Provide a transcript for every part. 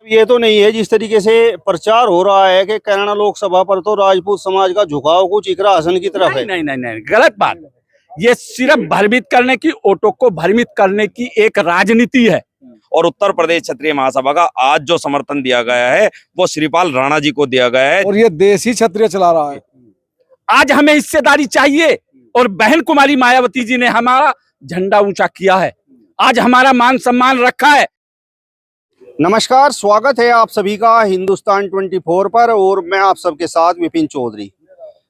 ये तो नहीं है जिस तरीके से प्रचार हो रहा है कि कैराना लोकसभा पर तो राजपूत समाज का झुकाव कुछ इकरा हसन की तरफ है। नहीं नहीं नहीं, गलत बात। ये सिर्फ भ्रमित करने की, ऑटो को भ्रमित करने की एक राजनीति है। और उत्तर प्रदेश क्षत्रिय महासभा का आज जो समर्थन दिया गया है वो श्रीपाल राणा जी को दिया गया है, और ये देश ही क्षत्रिय चला रहा है। आज हमें हिस्सेदारी चाहिए, और बहन कुमारी मायावती जी ने हमारा झंडा ऊंचा किया है, आज हमारा मान सम्मान रखा है। नमस्कार, स्वागत है आप सभी का हिंदुस्तान 24 पर और मैं आप सबके साथ विपिन चौधरी।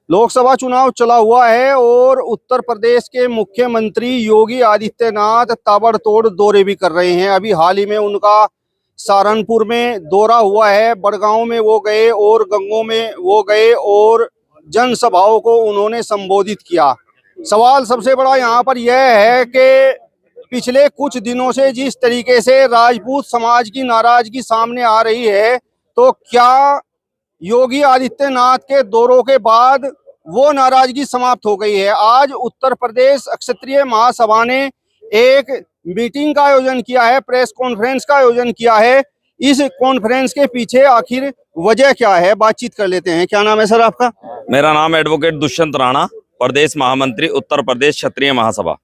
लोकसभा चुनाव चला हुआ है और उत्तर प्रदेश के मुख्यमंत्री योगी आदित्यनाथ ताबड़तोड़ दौरे भी कर रहे हैं। अभी हाल ही में उनका सहारनपुर में दौरा हुआ है, बड़गांव में वो गए और गंगों में वो गए और जनसभाओं को उन्होंने संबोधित किया। सवाल सबसे बड़ा यहाँ पर यह है कि पिछले कुछ दिनों से जिस तरीके से राजपूत समाज की नाराजगी सामने आ रही है, तो क्या योगी आदित्यनाथ के दौरों के बाद वो नाराजगी समाप्त हो गई है? आज उत्तर प्रदेश क्षत्रिय महासभा ने एक मीटिंग का आयोजन किया है, प्रेस कॉन्फ्रेंस का आयोजन किया है। इस कॉन्फ्रेंस के पीछे आखिर वजह क्या है, बातचीत कर लेते हैं। क्या नाम है सर आपका? मेरा नाम एडवोकेट दुष्यंत राणा, प्रदेश महामंत्री उत्तर प्रदेश क्षत्रिय महासभा।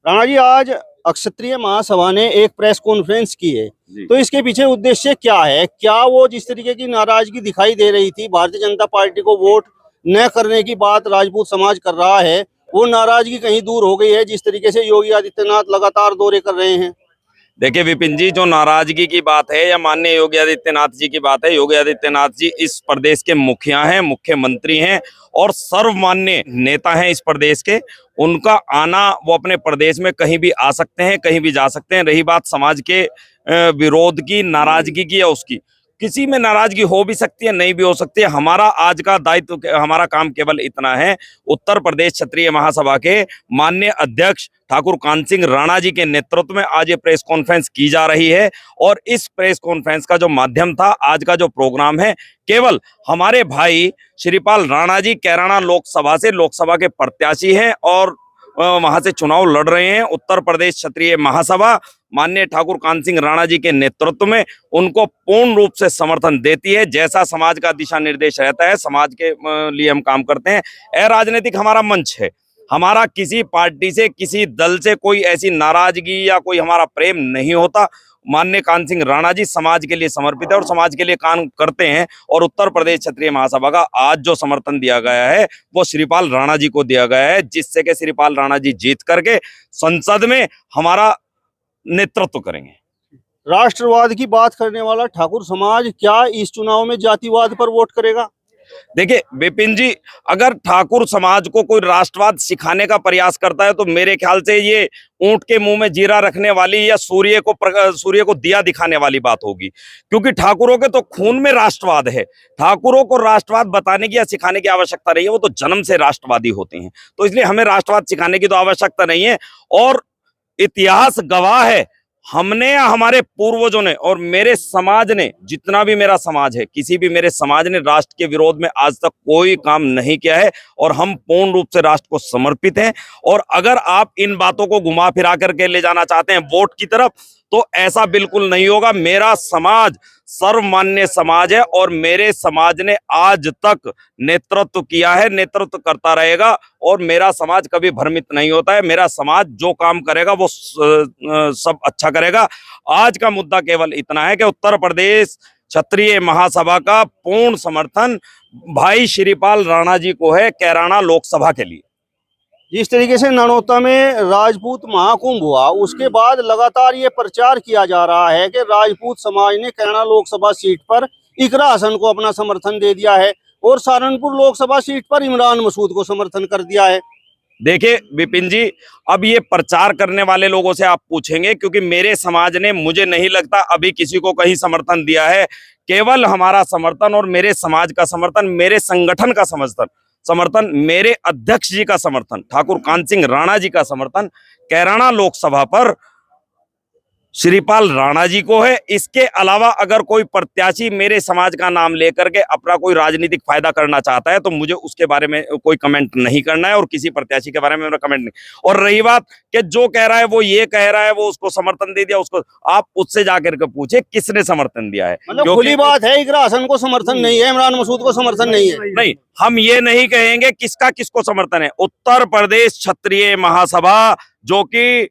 राणा जी, आज क्षत्रिय महासभा ने एक प्रेस कॉन्फ्रेंस की है, तो इसके पीछे उद्देश्य क्या है? क्या वो जिस तरीके की नाराजगी दिखाई दे रही थी, भारतीय जनता पार्टी को वोट न करने की बात राजपूत समाज कर रहा है, वो नाराजगी कहीं दूर हो गई है जिस तरीके से योगी आदित्यनाथ लगातार दौरे कर रहे हैं? देखिए विपिन जी, जो नाराजगी की बात है या माननीय योगी आदित्यनाथ जी की बात है, योगी आदित्यनाथ जी इस प्रदेश के मुखिया हैं, मुख्यमंत्री हैं और सर्वमान्य नेता हैं इस प्रदेश के। उनका आना, वो अपने प्रदेश में कहीं भी आ सकते हैं, कहीं भी जा सकते हैं। रही बात समाज के विरोध की, नाराजगी की या उसकी, किसी में नाराजगी हो भी सकती है, नहीं भी हो सकती है। हमारा आज का दायित्व, हमारा काम केवल इतना है, उत्तर प्रदेश क्षत्रिय महासभा के माननीय अध्यक्ष ठाकुर कांत सिंह राणा जी के नेतृत्व में आज ये प्रेस कॉन्फ्रेंस की जा रही है। और इस प्रेस कॉन्फ्रेंस का जो माध्यम था, आज का जो प्रोग्राम है, केवल हमारे भाई श्रीपाल राणा जी कैराना लोकसभा से लोकसभा के प्रत्याशी हैं और वहां से चुनाव लड़ रहे हैं। उत्तर प्रदेश क्षत्रिय महासभा माननीय ठाकुर कांत सिंह राणा जी के नेतृत्व में उनको पूर्ण रूप से समर्थन देती है। जैसा समाज का दिशा निर्देश रहता है, समाज के लिए हम काम करते हैं। राजनीतिक हमारा मंच है, हमारा किसी पार्टी से, किसी दल से कोई ऐसी नाराजगी या कोई हमारा प्रेम नहीं होता। माननीय कांत सिंह राणा जी समाज के लिए समर्पित है और समाज के लिए काम करते हैं। और उत्तर प्रदेश क्षत्रिय महासभा का आज जो समर्थन दिया गया है वो श्रीपाल राणा जी को दिया गया है, जिससे कि श्रीपाल राणा जी जीत करके संसद में हमारा नेतृत्व करेंगे। राष्ट्रवाद की बात करने वाला ठाकुर समाज क्या इस चुनाव में जातिवाद पर वोट करेगा? देखिए विपिन जी, अगर ठाकुर समाज को कोई राष्ट्रवाद सिखाने का प्रयास करता है तो मेरे ख्याल से ये ऊंट के मुंह में जीरा रखने वाली या सूर्य को दिया दिखाने वाली बात होगी। क्योंकि ठाकुरों के तो खून में राष्ट्रवाद है। ठाकुरों को राष्ट्रवाद बताने की या सिखाने की आवश्यकता नहीं है, वो तो जन्म से राष्ट्रवादी होते हैं। तो इसलिए हमें राष्ट्रवाद सिखाने की तो आवश्यकता नहीं है। और इतिहास गवाह है, हमने या हमारे पूर्वजों ने और मेरे समाज ने, जितना भी मेरा समाज है, किसी भी मेरे समाज ने राष्ट्र के विरोध में आज तक कोई काम नहीं किया है और हम पूर्ण रूप से राष्ट्र को समर्पित हैं। और अगर आप इन बातों को घुमा फिरा करके ले जाना चाहते हैं वोट की तरफ, तो ऐसा बिल्कुल नहीं होगा। मेरा समाज सर्वमान्य समाज है और मेरे समाज ने आज तक नेतृत्व किया है, नेतृत्व करता रहेगा और मेरा समाज कभी भ्रमित नहीं होता है। मेरा समाज जो काम करेगा वो सब अच्छा करेगा। आज का मुद्दा केवल इतना है कि उत्तर प्रदेश क्षत्रिय महासभा का पूर्ण समर्थन भाई श्रीपाल राणा जी को है कैराना लोकसभा के लिए। जिस तरीके से ननौता में राजपूत महाकुंभ हुआ, उसके बाद लगातार ये प्रचार किया जा रहा है कि राजपूत समाज ने कैराना लोकसभा सीट पर इकरा हसन को अपना समर्थन दे दिया है और सहारनपुर लोकसभा सीट पर इमरान मसूद को समर्थन कर दिया है। देखिए विपिन जी, अब ये प्रचार करने वाले लोगों से आप पूछेंगे, क्योंकि मेरे समाज ने, मुझे नहीं लगता अभी किसी को कहीं समर्थन दिया है। केवल हमारा समर्थन और मेरे समाज का समर्थन, मेरे संगठन का समर्थन, मेरे अध्यक्ष जी का समर्थन, ठाकुर कांत सिंह राणा जी का समर्थन कैराना लोकसभा पर श्रीपाल राणा जी को है। इसके अलावा अगर कोई प्रत्याशी मेरे समाज का नाम लेकर के अपना कोई राजनीतिक फायदा करना चाहता है तो मुझे उसके बारे में कोई कमेंट नहीं करना है और किसी प्रत्याशी के बारे में मेरा कमेंट नहीं। और रही बात कि जो कह रहा है वो ये कह रहा है वो उसको समर्थन दे दिया, उसको आप उससे जाकर के पूछे किसने समर्थन दिया है। मतलब खुली बात है, इकरा हसन को समर्थन नहीं है, इमरान मसूद को समर्थन नहीं है। नहीं, हम ये नहीं कहेंगे किसका किसको समर्थन है। उत्तर प्रदेश क्षत्रिय महासभा जो कि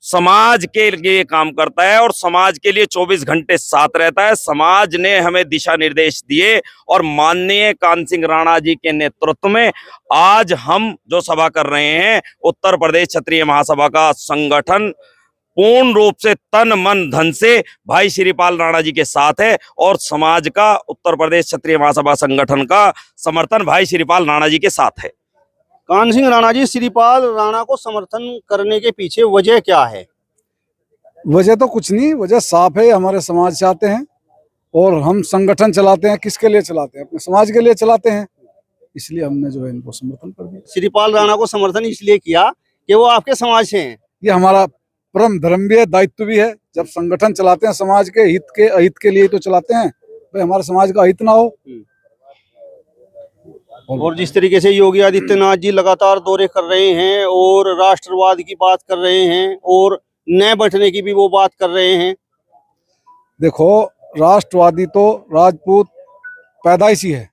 समाज के लिए काम करता है और समाज के लिए 24 घंटे साथ रहता है, समाज ने हमें दिशा निर्देश दिए और माननीय कान सिंह राणा जी के नेतृत्व में आज हम जो सभा कर रहे हैं, उत्तर प्रदेश क्षत्रिय महासभा का संगठन पूर्ण रूप से तन मन धन से भाई श्रीपाल राणा जी के साथ है और समाज का उत्तर प्रदेश क्षत्रिय महासभा संगठन का समर्थन भाई श्रीपाल राणा जी के साथ है। कान सिंह राणा जी, श्रीपाल राणा को समर्थन करने के पीछे वजह क्या है? वजह तो कुछ नहीं, वजह साफ है, हमारे समाज चाहते हैं और हम संगठन चलाते हैं। किसके लिए चलाते हैं? अपने समाज के लिए चलाते हैं, इसलिए हमने जो है इनको समर्थन कर दिया। श्रीपाल राणा को समर्थन इसलिए किया कि वो आपके समाज से हैं। ये हमारा परम धर्म भी है, दायित्व भी है। जब संगठन चलाते हैं समाज के हित के अहित के लिए तो चलाते हैं, भाई हमारे समाज का हित ना हो। और जिस तरीके से योगी आदित्यनाथ जी लगातार दौरे कर रहे हैं और राष्ट्रवाद की बात कर रहे हैं और नए बैठने की भी वो बात कर रहे हैं। देखो, राष्ट्रवादी तो राजपूत पैदाइशी है,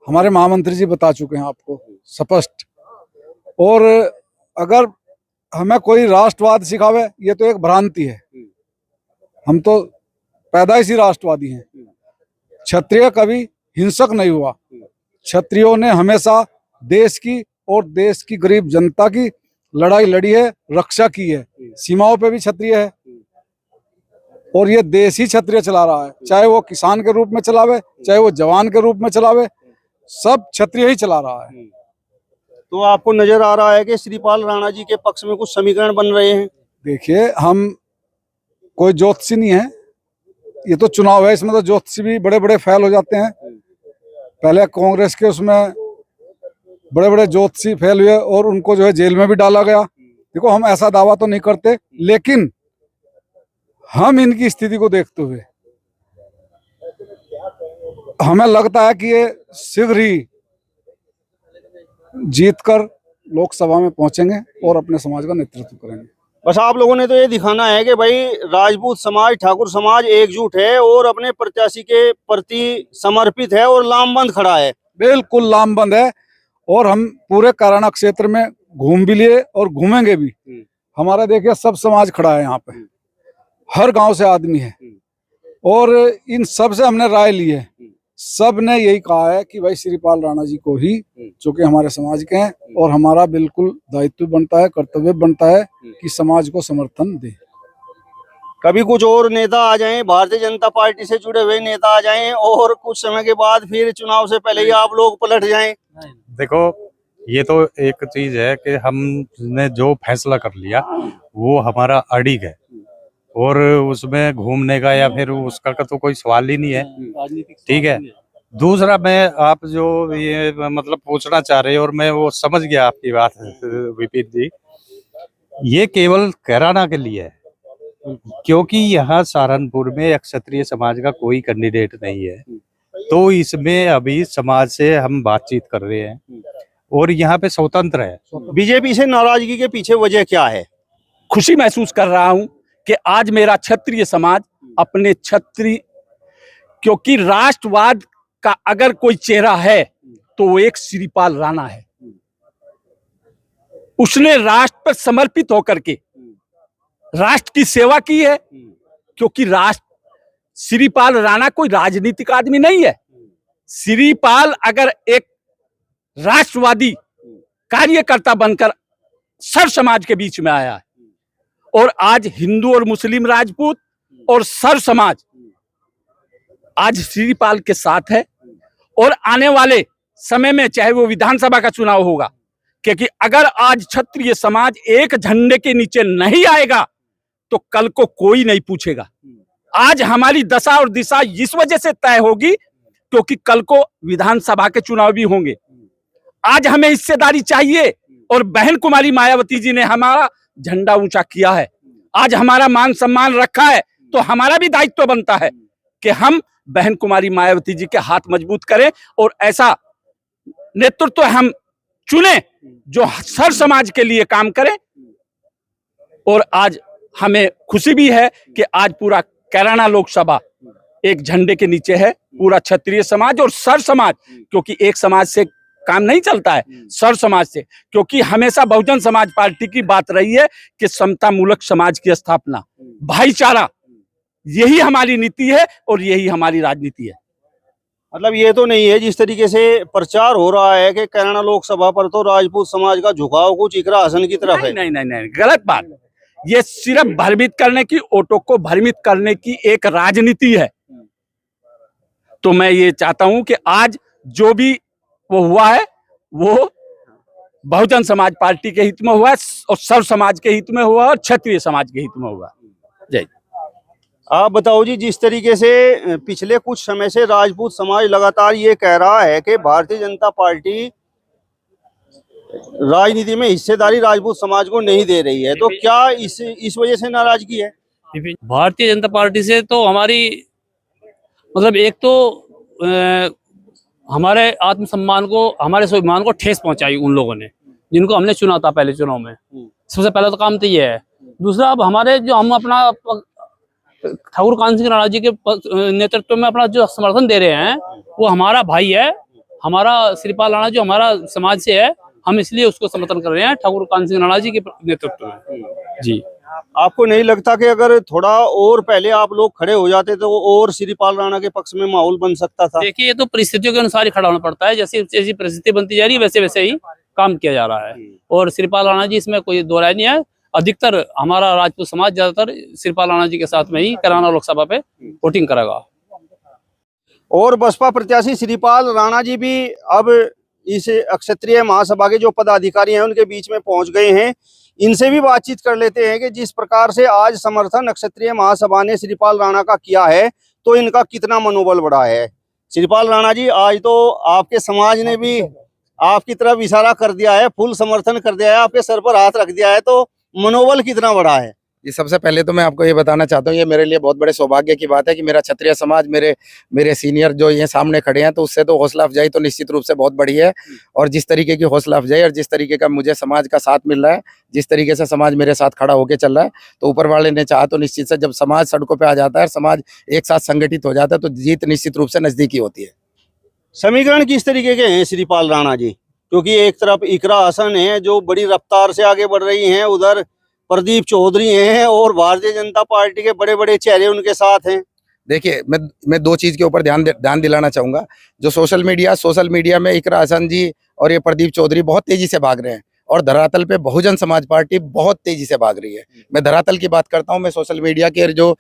हमारे महामंत्री जी बता चुके हैं आपको स्पष्ट। और अगर हमें कोई राष्ट्रवाद सिखावे, ये तो एक भ्रांति है। हम तो पैदाइशी राष्ट्रवादी हैं। क्षत्रिय कभी हिंसक नहीं हुआ। क्षत्रियों ने हमेशा देश की और देश की गरीब जनता की लड़ाई लड़ी है, रक्षा की है। सीमाओं पे भी क्षत्रिय है और ये देश ही क्षत्रिय चला रहा है, चाहे वो किसान के रूप में चलावे, चाहे वो जवान के रूप में चलावे, सब क्षत्रिय ही चला रहा है। तो आपको नजर आ रहा है कि श्रीपाल राणा जी के पक्ष में कुछ समीकरण बन रहे हैं? देखिए, हम कोई ज्योतिषी नहीं है, ये तो चुनाव है, इसमें तो ज्योतिषी भी बड़े बड़े फेल हो जाते हैं। पहले कांग्रेस के उसमें बड़े बड़े ज्योतिषी फेल हुए और उनको जो है जेल में भी डाला गया। देखो, हम ऐसा दावा तो नहीं करते, लेकिन हम इनकी स्थिति को देखते हुए हमें लगता है कि ये शीघ्र ही जीतकर लोकसभा में पहुंचेंगे और अपने समाज का नेतृत्व करेंगे। बस आप लोगों ने तो ये दिखाना है कि भाई राजपूत समाज, ठाकुर समाज एकजुट है और अपने प्रत्याशी के प्रति समर्पित है और लामबंद खड़ा है। बिल्कुल लामबंद है और हम पूरे काराना क्षेत्र में घूम भी लिए और घूमेंगे भी। हमारा देखिए सब समाज खड़ा है यहाँ पे, हर गांव से आदमी है और इन सब से हमने राय ली है। सब ने यही कहा है कि भाई श्रीपाल राणा जी को ही, जो कि हमारे समाज के हैं, और हमारा बिल्कुल दायित्व बनता है, कर्तव्य बनता है कि समाज को समर्थन दे। कभी कुछ और नेता आ जाएं, भारतीय जनता पार्टी से जुड़े हुए नेता आ जाएं और कुछ समय के बाद फिर चुनाव से पहले ही आप लोग पलट जाएं। देखो, ये तो एक चीज है कि हमने जो फैसला कर लिया वो हमारा अड़िग है और उसमें घूमने का या फिर उसका का तो कोई सवाल ही नहीं है। ठीक है। दूसरा, मैं आप जो ये मतलब पूछना चाह रहे हैं और मैं वो समझ गया आपकी बात विपिन जी, ये केवल कैराना के लिए है क्योंकि यहाँ सहारनपुर में क्षत्रिय समाज का कोई कैंडिडेट नहीं है, तो इसमें अभी समाज से हम बातचीत कर रहे हैं और यहाँ पे स्वतंत्र है। बीजेपी से नाराजगी के पीछे वजह क्या है? खुशी महसूस कर रहा हूं कि आज मेरा क्षत्रिय समाज अपने क्षत्रिय, क्योंकि राष्ट्रवाद का अगर कोई चेहरा है तो वो एक श्रीपाल राणा है। उसने राष्ट्र पर समर्पित होकर के राष्ट्र की सेवा की है, क्योंकि श्रीपाल राणा कोई राजनीतिक आदमी नहीं है। श्रीपाल अगर एक राष्ट्रवादी कार्यकर्ता बनकर सर्व समाज के बीच में आया है और आज हिंदू और मुस्लिम, राजपूत और सर्व समाज आज श्रीपाल के साथ है। और आने वाले समय में चाहे वो विधानसभा का चुनाव होगा, क्योंकि अगर आज क्षत्रिय समाज एक झंडे के नीचे नहीं आएगा तो कल को कोई नहीं पूछेगा। आज हमारी दशा और दिशा इस वजह से तय होगी क्योंकि कल को विधानसभा के चुनाव भी होंगे। आज हमें हिस्सेदारी चाहिए और बहन कुमारी मायावती जी ने हमारा झंडा ऊंचा किया है। आज हमारा मान सम्मान रखा है, तो हमारा भी दायित्व बनता है कि हम बहन कुमारी मायावती जी के हाथ मजबूत करें और ऐसा नेतृत्व हम चुने जो सर समाज के लिए काम करे। और आज हमें खुशी भी है कि आज पूरा कैराना लोकसभा एक झंडे के नीचे है, पूरा क्षत्रिय समाज और सर समाज, क्योंकि एक समाज से काम नहीं चलता है, सर समाज से, क्योंकि हमेशा बहुजन समाज पार्टी की बात रही है कि समता मूलक समाज की स्थापना, भाईचारा, यही हमारी नीति है और यही हमारी राजनीति है। मतलब ये तो नहीं है जिस तरीके से प्रचार हो रहा है कि कैराना लोकसभा पर तो राजपूत समाज का झुकाव कुछ इकरा हसन की तरफ है। नहीं नहीं नहीं, गलत बात। ये सिर्फ भ्रमित करने की, ऑटो को भ्रमित करने की एक राजनीति है। तो मैं ये चाहता हूं कि आज जो भी वो हुआ है वो बहुजन समाज पार्टी के हित में हुआ है और सर्व समाज के हित में हुआ और क्षत्रिय समाज के हित में हुआ। जय। आप बताओ जी, जिस तरीके से पिछले कुछ समय से राजपूत समाज लगातार ये कह रहा है कि भारतीय जनता पार्टी राजनीति में हिस्सेदारी राजपूत समाज को नहीं दे रही है, तो क्या इस वजह से नाराजगी है? भारतीय जनता पार्टी से तो हमारी मतलब एक तो हमारे आत्मसम्मान को, हमारे स्वाभिमान को ठेस पहुंचाई उन लोगों ने जिनको हमने चुना था पहले चुनाव में। सबसे पहला तो काम तो ये है। दूसरा, अब हमारे जो हम अपना ठाकुर कान सिंह राणा जी के नेतृत्व में अपना जो समर्थन दे रहे हैं वो हमारा भाई है, हमारा श्रीपाल राणा जो हमारा समाज से है, हम इसलिए उसको समर्थन कर रहे हैं ठाकुर कान सिंह राणा जी के नेतृत्व में। जी, आपको नहीं लगता कि अगर थोड़ा और पहले आप लोग खड़े हो जाते तो और श्रीपाल राणा के पक्ष में माहौल बन सकता था? देखिए, ये तो परिस्थितियों के अनुसार ही खड़ा होना पड़ता है। जैसी जैसी परिस्थिति बनती जा रही है वैसे वैसे ही काम किया जा रहा है। और श्रीपाल राणा जी, इसमें कोई दो राय नहीं है। अधिकतर हमारा राजपूत समाज ज्यादातर श्रीपाल राणा जी के साथ में ही कैराना लोकसभा पे वोटिंग करेगा। और बसपा प्रत्याशी श्रीपाल राणा जी भी अब इस क्षत्रिय महासभा के जो पदाधिकारी हैं उनके बीच में पहुंच गए हैं। इनसे भी बातचीत कर लेते हैं कि जिस प्रकार से आज समर्थन क्षत्रिय महासभा ने श्रीपाल राणा का किया है तो इनका कितना मनोबल बढ़ा है। श्रीपाल राणा जी, आज तो आपके समाज ने भी आपकी तरफ इशारा कर दिया है, फुल समर्थन कर दिया है, आपके सर पर हाथ रख दिया है, तो मनोबल कितना बढ़ा है? जी, सबसे पहले तो मैं आपको ये बताना चाहता हूँ, ये मेरे लिए बहुत बड़े सौभाग्य की बात है कि मेरा क्षत्रिय समाज, मेरे सीनियर जो ये सामने खड़े हैं, तो उससे तो हौसला अफजाई तो निश्चित रूप से बहुत बड़ी है। और जिस तरीके की हौसला अफजाई और जिस तरीके का मुझे समाज का साथ मिल रहा है, जिस तरीके से समाज मेरे साथ खड़ा होकर चल रहा है, तो ऊपर वाले ने चाहा तो निश्चित से जब समाज सड़कों पर आ जाता है, समाज एक साथ संगठित हो जाता है, तो जीत निश्चित रूप से नजदीकी होती है। समीकरण किस तरीके के हैं श्रीपाल राणा जी? क्योंकि एक तरफ इकरा हसन है जो बड़ी रफ्तार से आगे बढ़ रही हैं, उधर प्रदीप चौधरी हैं और भारतीय जनता पार्टी के बड़े बड़े चेहरे उनके साथ हैं। देखिए, मैं दो चीज के ऊपर ध्यान दिलाना चाहूंगा। जो सोशल मीडिया में इकरा हसन जी और ये प्रदीप चौधरी बहुत तेजी से भाग रहे हैं और धरातल पे बहुजन समाज पार्टी बहुत तेजी से भाग रही है। मैं धरातल की बात करता हूं, मैं सोशल मीडिया के जो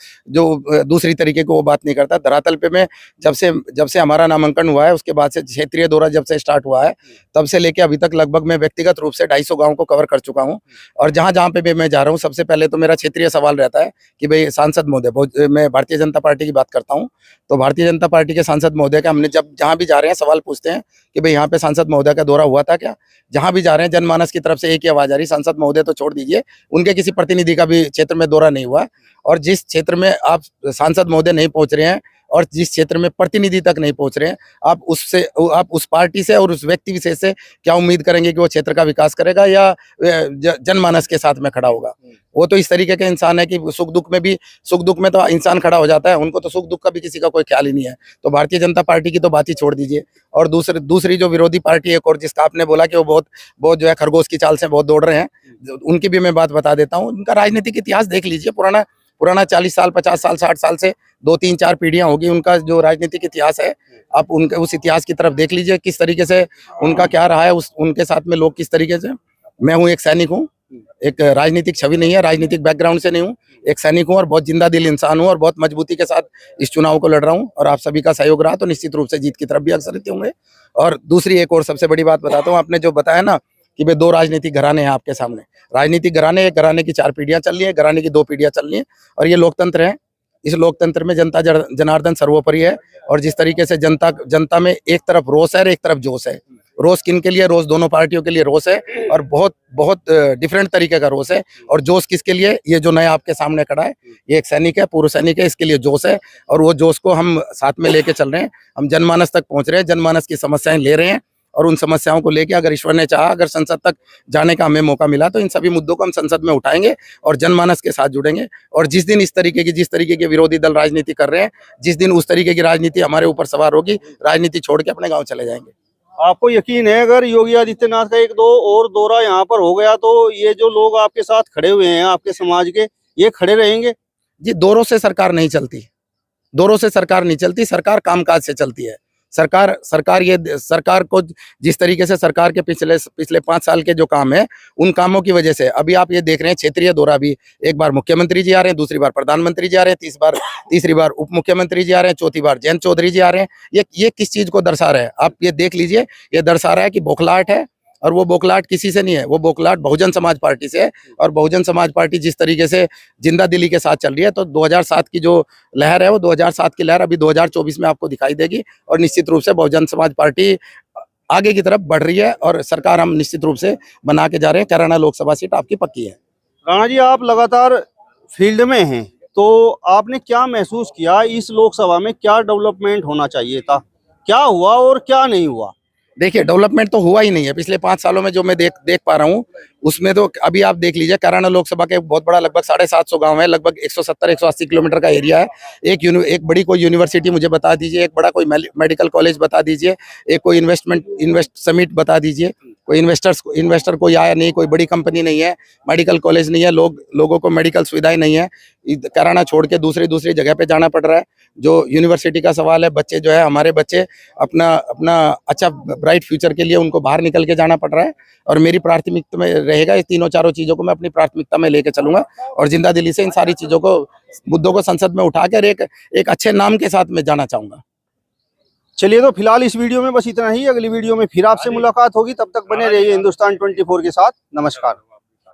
दूसरी तरीके को वो बात नहीं करता। धरातल पे मैं जब से हमारा नामांकन हुआ है, उसके बाद से क्षेत्रीय दौरा जब से स्टार्ट हुआ है, तब से लेके अभी तक लगभग मैं व्यक्तिगत रूप से 250 गाँव को कवर कर चुका हूँ। और जहाँ जहाँ पे भी मैं जा रहा हूँ, सबसे पहले तो मेरा क्षेत्रीय सवाल रहता है कि भाई सांसद महोदय, मैं भारतीय जनता पार्टी की बात करता हूँ, तो भारतीय जनता पार्टी के सांसद महोदय का हमने जब जहाँ भी जा रहे हैं सवाल पूछते हैं कि भाई यहाँ पे सांसद महोदय का दौरा हुआ था क्या? जहाँ भी जा रहे हैं जनमानस की तरफ से एक ही आवाज आ रही, सांसद महोदय तो छोड़ दीजिए, उनके किसी प्रतिनिधि का भी क्षेत्र में दौरा नहीं हुआ। और जिस क्षेत्र में आप सांसद महोदय नहीं पहुंच रहे हैं और जिस क्षेत्र में प्रतिनिधि तक नहीं पहुंच रहे हैं, आप उस पार्टी से और उस व्यक्ति विशेष से क्या उम्मीद करेंगे कि वो क्षेत्र का विकास करेगा या जनमानस के साथ में खड़ा होगा? वो तो इस तरीके के इंसान है कि सुख दुख में तो इंसान खड़ा हो जाता है, उनको तो सुख दुख का भी किसी का कोई ख्याल ही नहीं है। तो भारतीय जनता पार्टी की तो बात ही छोड़ दीजिए। और दूसरी जो विरोधी पार्टी एक और जिसका आपने बोला कि वो बहुत जो है खरगोश की चाल से बहुत दौड़ रहे हैं, उनकी भी मैं बात बता देता हूँ। उनका राजनीतिक इतिहास देख लीजिए, पुराना 40 साल 50 साल 60 साल से 2-3-4 पीढ़ियां होगी उनका जो राजनीतिक इतिहास है। आप उनके उस इतिहास की तरफ देख लीजिए किस तरीके से उनका क्या रहा है, उनके साथ में लोग किस तरीके से। मैं हूँ एक सैनिक हूँ, एक राजनीतिक छवि नहीं है, राजनीतिक बैकग्राउंड से नहीं हूँ, एक सैनिक हूँ और बहुत जिंदा दिल इंसान हूँ और बहुत मजबूती के साथ इस चुनाव को लड़ रहा हूँ। और आप सभी का सहयोग रहा तो निश्चित रूप से जीत की तरफ भी अग्रसर होंगे। और दूसरी एक और सबसे बड़ी बात बताता हूँ, आपने जो बताया ना कि भाई 2 राजनीतिक घराने हैं आपके सामने, राजनीतिक घराने, एक घराने की 4 पीढ़ियां चल रही है, घराने की 2 पीढ़ियां चल रही है। और ये लोकतंत्र है, इस लोकतंत्र में जनता जनार्दन सर्वोपरि है। और जिस तरीके से जनता में एक तरफ रोष है और एक तरफ जोश है, रोष किन के लिए, रोष दोनों पार्टियों के लिए रोष है, और बहुत बहुत डिफरेंट तरीके का रोष है। और जोश किसके लिए, ये जो नया आपके सामने खड़ा है, ये एक सैनिक है, पूर्व सैनिक है, इसके लिए जोश है, और वो जोश को हम साथ में लेके चल रहे हैं। हम जनमानस तक पहुंच रहे हैं, जनमानस की समस्याएं ले रहे हैं, और उन समस्याओं को लेके अगर ईश्वर ने चाहा, अगर संसद तक जाने का हमें मौका मिला, तो इन सभी मुद्दों को हम संसद में उठाएंगे और जनमानस के साथ जुड़ेंगे। और जिस दिन जिस तरीके के विरोधी दल राजनीति कर रहे हैं, जिस दिन उस तरीके की राजनीति हमारे ऊपर सवार होगी, राजनीति छोड़ के अपने गाँव चले जाएंगे। आपको यकीन है अगर योगी आदित्यनाथ का एक दो और दौरा यहाँ पर हो गया तो ये जो लोग आपके साथ खड़े हुए हैं आपके समाज के, ये खड़े रहेंगे? जी, दौरों से सरकार नहीं चलती, दौरों से सरकार नहीं चलती, सरकार कामकाज से चलती है। सरकार को जिस तरीके से सरकार के पिछले 5 साल के जो काम है, उन कामों की वजह से अभी आप ये देख रहे हैं, क्षेत्रीय दौरा भी, एक बार मुख्यमंत्री जी आ रहे हैं, दूसरी बार प्रधानमंत्री जी आ रहे हैं, तीसरी बार उप मुख्यमंत्री जी आ रहे हैं, चौथी बार जयंत चौधरी जी आ रहे हैं। ये किस चीज को दर्शा रहा है, आप ये देख लीजिए। ये दर्शा रहा है कि बौखलाहट है, और वो बौखलाहट किसी से नहीं है, वो बौखलाहट बहुजन समाज पार्टी से है। और बहुजन समाज पार्टी जिस तरीके से जिंदा दिली के साथ चल रही है, तो 2007 की जो लहर है, वो 2007 की लहर अभी 2024 में आपको दिखाई देगी। और निश्चित रूप से बहुजन समाज पार्टी आगे की तरफ बढ़ रही है, और सरकार हम निश्चित रूप से बना के जा रहे हैं। कैराना लोकसभा सीट आपकी पक्की है। राणा जी, आप लगातार फील्ड में हैं, तो आपने क्या महसूस किया इस लोकसभा में, क्या डेवलपमेंट होना चाहिए था, क्या हुआ और क्या नहीं हुआ? देखिए, डेवलपमेंट तो हुआ ही नहीं है पिछले 5 सालों में, जो मैं देख पा रहा हूँ उसमें। तो अभी आप देख लीजिए, कैराना लोकसभा के बहुत बड़ा लगभग 750 गांव है, लगभग 170-180 किलोमीटर का एरिया है। एक बड़ी कोई यूनिवर्सिटी मुझे बता दीजिए, एक बड़ा कोई मेडिकल कॉलेज बता दीजिए, एक कोई इन्वेस्ट समिट बता दीजिए, कोई इन्वेस्टर कोई आया नहीं, कोई बड़ी कंपनी नहीं है, मेडिकल कॉलेज नहीं है, लोगों को मेडिकल सुविधाएं नहीं है। कैराना छोड़ के दूसरी जगह पे जाना पड़ रहा है। जो यूनिवर्सिटी का सवाल है, बच्चे जो है, हमारे बच्चे अपना अच्छा ब्राइट फ्यूचर के लिए उनको बाहर निकल के जाना पड़ रहा है। और मेरी प्राथमिकता में रहेगा, ये तीनों चारों चीजों को मैं अपनी प्राथमिकता में लेके चलूंगा, और जिंदा दिली से इन सारी चीजों को, मुद्दों को संसद में उठाकर एक अच्छे नाम के साथ मैं जाना चाहूंगा। चलिए, तो फिलहाल इस वीडियो में बस इतना ही। अगली वीडियो में फिर आपसे मुलाकात होगी, तब तक बने रहिए हिंदुस्तान 24 के साथ। नमस्कार।